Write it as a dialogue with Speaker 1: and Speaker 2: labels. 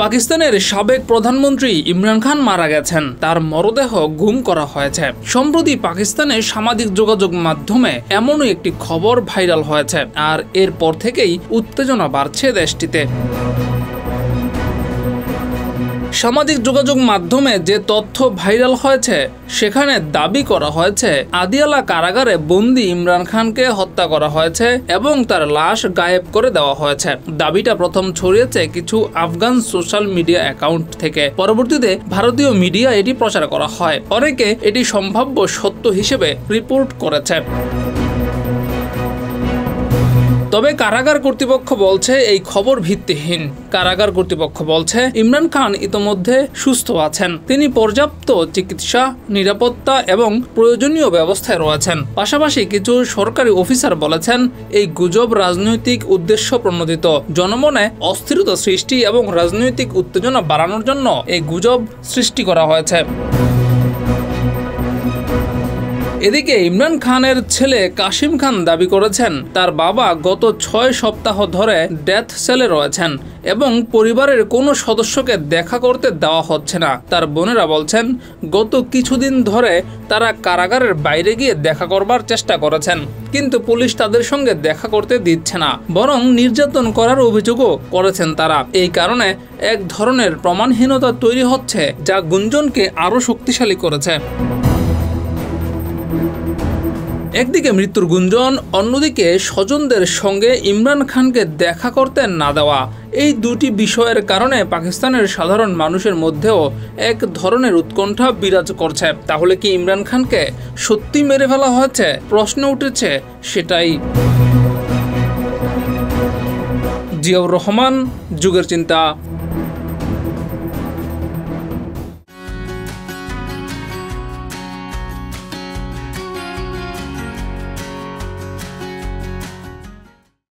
Speaker 1: পাকিস্তানের সাবেক প্রধানমন্ত্রী ইমরান খান মারা গেছেন। তার মরদেহ গুম করা হয়েছে। সম্প্রতি পাকিস্তানের সামাজিক যোগাযোগ মাধ্যমে এমনই একটি খবর ভাইরাল হয়েছে, আর এরপর থেকেই উত্তেজনা বাড়ছে দেশটিতে। সামাজিক যোগাযোগ মাধ্যমে যে তথ্য ভাইরাল হয়েছে সেখানে দাবি করা হয়েছে আদিয়ালা কারাগারে বন্দী ইমরান খানকে হত্যা করা হয়েছে এবং তার লাশ গায়েব করে দেওয়া হয়েছে। দাবিটা প্রথম ছড়িয়েছে কিছু আফগান সোশ্যাল মিডিয়া অ্যাকাউন্ট থেকে। পরবর্তীতে ভারতীয় মিডিয়া এটি প্রচার করা হয়। অনেকে এটি সম্ভাব্য সত্য হিসেবে রিপোর্ট করেছে। তবে কারাগার কর্তৃপক্ষ বলছে এই খবর ভিত্তিহীন। কারাগার কর্তৃপক্ষ বলছে ইমরান খান ইতোমধ্যে সুস্থ আছেন। তিনি পর্যাপ্ত চিকিৎসা, নিরাপত্তা এবং প্রয়োজনীয় ব্যবস্থায় রয়েছেন। পাশাপাশি কিছু সরকারি অফিসার বলেছেন এই গুজব রাজনৈতিক উদ্দেশ্য প্রণোদিত। জনমনে অস্থিরতা সৃষ্টি এবং রাজনৈতিক উত্তেজনা বাড়ানোর জন্য এই গুজব সৃষ্টি করা হয়েছে। এদিকে ইমরান খানের ছেলে কাশিম খান দাবি করেছেন তার বাবা গত 6 সপ্তাহ ধরে ডেথ সেলে রয়েছেন এবং পরিবারের কোনো সদস্যকে দেখা করতে দেওয়া হচ্ছে না। তার বোনেরা বলছেন গত কিছুদিন ধরে তারা কারাগারের বাইরে গিয়ে দেখা করবার চেষ্টা করেছেন, কিন্তু পুলিশ তাদের সঙ্গে দেখা করতে দিচ্ছে না, বরং নির্যাতন করার অভিযোগও করেছেন তারা। এই কারণে এক ধরনের প্রমাণহীনতা তৈরি হচ্ছে, যা গুঞ্জনকে আরও শক্তিশালী করেছে। একদিকে মৃত্যুর গুঞ্জন, অন্যদিকে স্বজনদের সঙ্গে ইমরান খানকে দেখা করতে না দেওয়া। এই দুটি বিষয়ের কারণে পাকিস্তানের সাধারণ মানুষের মধ্যেও এক ধরনের উৎকণ্ঠা বিরাজ করছে। তাহলে কি ইমরান খানকে সত্যি মেরে ফেলা হয়েছে? প্রশ্ন উঠেছে সেটাই। জিয়াউর রহমান, যুগের চিন্তা।